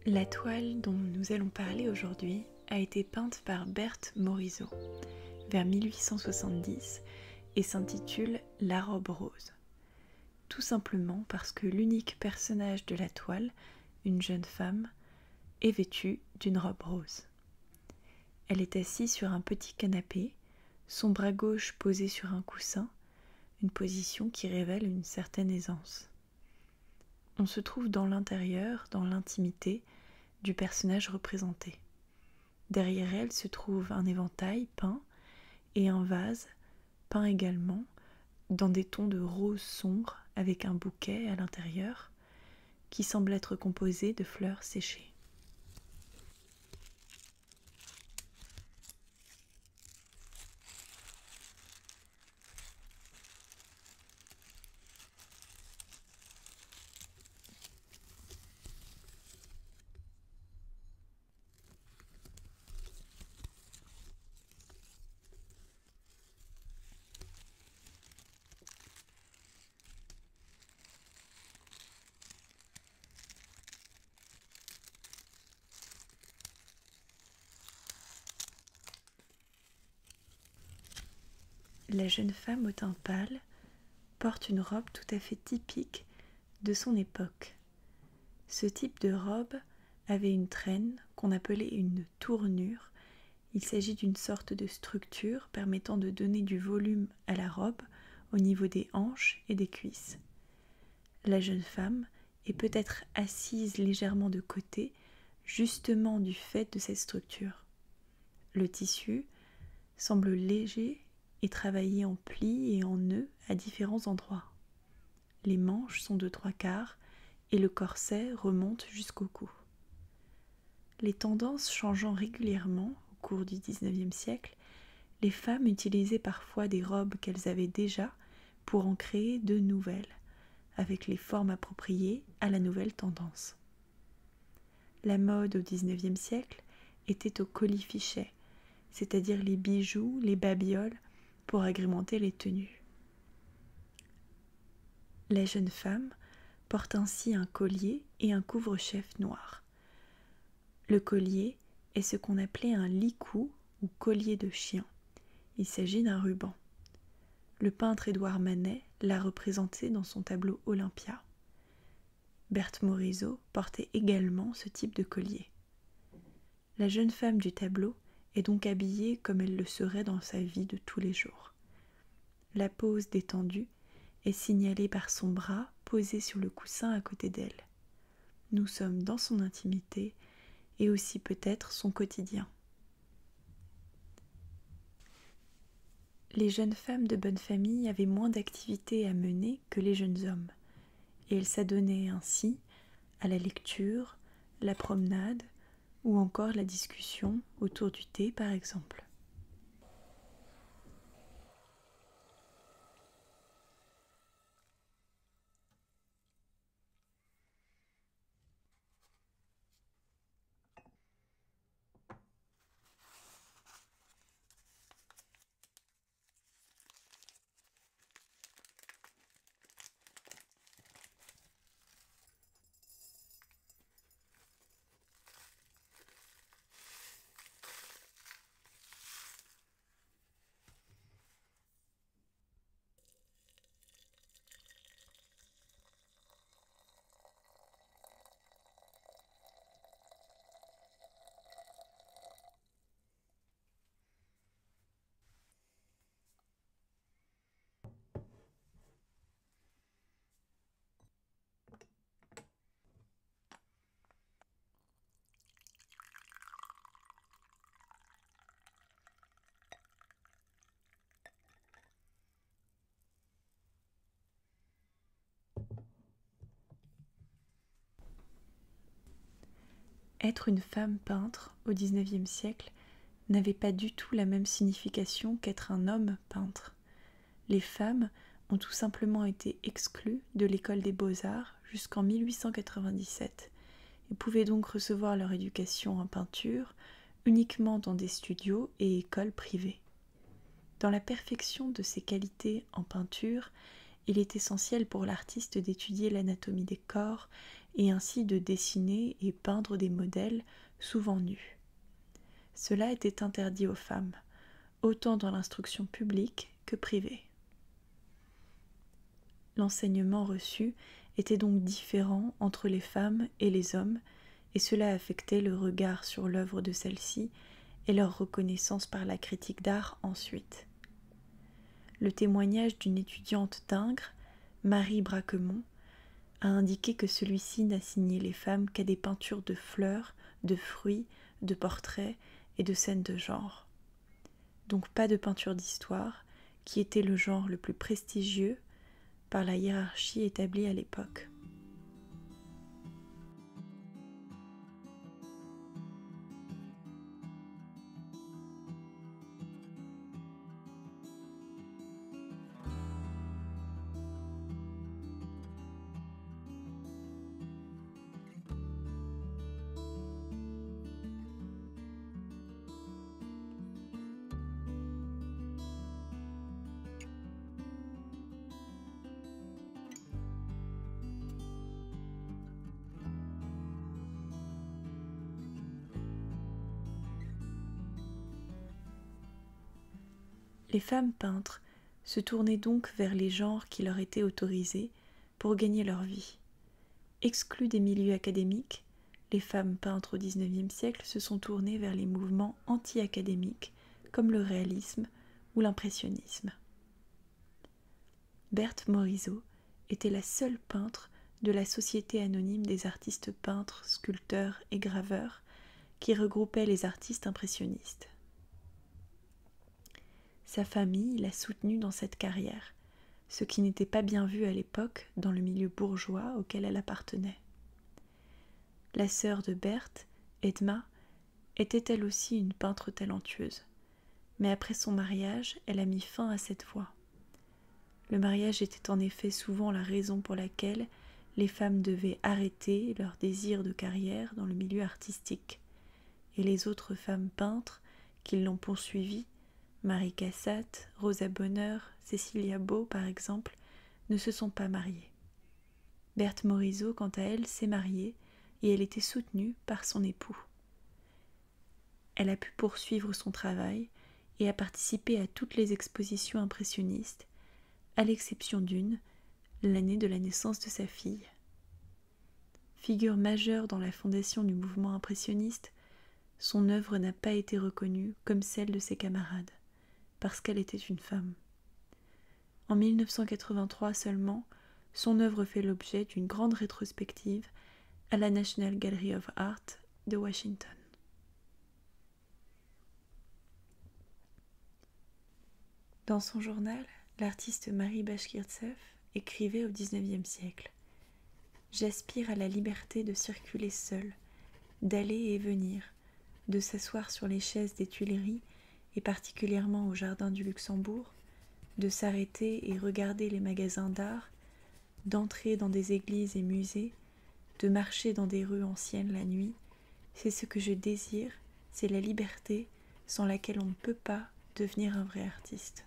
La toile dont nous allons parler aujourd'hui a été peinte par Berthe Morisot vers 1870 et s'intitule La robe rose. Tout simplement parce que l'unique personnage de la toile, une jeune femme, est vêtue d'une robe rose. Elle est assise sur un petit canapé, son bras gauche posé sur un coussin, une position qui révèle une certaine aisance. On se trouve dans l'intérieur, dans l'intimité du personnage représenté. Derrière elle se trouve un éventail peint et un vase peint également dans des tons de rose sombre avec un bouquet à l'intérieur qui semble être composé de fleurs séchées. La jeune femme au teint pâle porte une robe tout à fait typique de son époque. Ce type de robe avait une traîne qu'on appelait une tournure. Il s'agit d'une sorte de structure permettant de donner du volume à la robe au niveau des hanches et des cuisses. La jeune femme est peut-être assise légèrement de côté, justement du fait de cette structure. Le tissu semble léger et travaillé en plis et en nœuds à différents endroits. Les manches sont de 3/4 et le corset remonte jusqu'au cou. Les tendances changeant régulièrement au cours du XIXe siècle, les femmes utilisaient parfois des robes qu'elles avaient déjà pour en créer de nouvelles, avec les formes appropriées à la nouvelle tendance. La mode au XIXe siècle était au colifichet, c'est-à-dire les bijoux, les babioles, pour agrémenter les tenues. La jeune femme porte ainsi un collier et un couvre-chef noir. Le collier est ce qu'on appelait un licou ou collier de chien. Il s'agit d'un ruban. Le peintre Édouard Manet l'a représenté dans son tableau Olympia. Berthe Morisot portait également ce type de collier. La jeune femme du tableau est donc habillée comme elle le serait dans sa vie de tous les jours. La pose détendue est signalée par son bras posé sur le coussin à côté d'elle. Nous sommes dans son intimité et aussi peut-être son quotidien. Les jeunes femmes de bonne famille avaient moins d'activités à mener que les jeunes hommes, et elles s'adonnaient ainsi à la lecture, la promenade ou encore la discussion autour du thé par exemple. Être une femme peintre au XIXe siècle n'avait pas du tout la même signification qu'être un homme peintre. Les femmes ont tout simplement été exclues de l'école des beaux-arts jusqu'en 1897 et pouvaient donc recevoir leur éducation en peinture uniquement dans des studios et écoles privées. Dans la perfection de ses qualités en peinture, il est essentiel pour l'artiste d'étudier l'anatomie des corps et ainsi de dessiner et peindre des modèles souvent nus. Cela était interdit aux femmes, autant dans l'instruction publique que privée. L'enseignement reçu était donc différent entre les femmes et les hommes, et cela affectait le regard sur l'œuvre de celles-ci et leur reconnaissance par la critique d'art ensuite. Le témoignage d'une étudiante d'Ingres, Marie Braquemont, a indiqué que celui-ci n'assignait les femmes qu'à des peintures de fleurs, de fruits, de portraits et de scènes de genre. Donc pas de peinture d'histoire, qui était le genre le plus prestigieux par la hiérarchie établie à l'époque. Les femmes peintres se tournaient donc vers les genres qui leur étaient autorisés pour gagner leur vie. Exclues des milieux académiques, les femmes peintres au XIXe siècle se sont tournées vers les mouvements anti-académiques comme le réalisme ou l'impressionnisme. Berthe Morisot était la seule peintre de la Société anonyme des artistes peintres, sculpteurs et graveurs qui regroupait les artistes impressionnistes. Sa famille l'a soutenue dans cette carrière, ce qui n'était pas bien vu à l'époque dans le milieu bourgeois auquel elle appartenait. La sœur de Berthe, Edma, était elle aussi une peintre talentueuse, mais après son mariage, elle a mis fin à cette voie. Le mariage était en effet souvent la raison pour laquelle les femmes devaient arrêter leur désir de carrière dans le milieu artistique, et les autres femmes peintres qui l'ont poursuivie, Marie Cassatt, Rosa Bonheur, Cécilia Beau par exemple, ne se sont pas mariées. Berthe Morisot, quant à elle, s'est mariée et elle était soutenue par son époux. Elle a pu poursuivre son travail et a participé à toutes les expositions impressionnistes, à l'exception d'une, l'année de la naissance de sa fille. Figure majeure dans la fondation du mouvement impressionniste, son œuvre n'a pas été reconnue comme celle de ses camarades, parce qu'elle était une femme. En 1983 seulement, son œuvre fait l'objet d'une grande rétrospective à la National Gallery of Art de Washington. Dans son journal, l'artiste Marie Bashkirtsev écrivait au XIXe siècle « J'aspire à la liberté de circuler seule, d'aller et venir, de s'asseoir sur les chaises des Tuileries et particulièrement au jardin du Luxembourg, de s'arrêter et regarder les magasins d'art, d'entrer dans des églises et musées, de marcher dans des rues anciennes la nuit. C'est ce que je désire, c'est la liberté sans laquelle on ne peut pas devenir un vrai artiste. »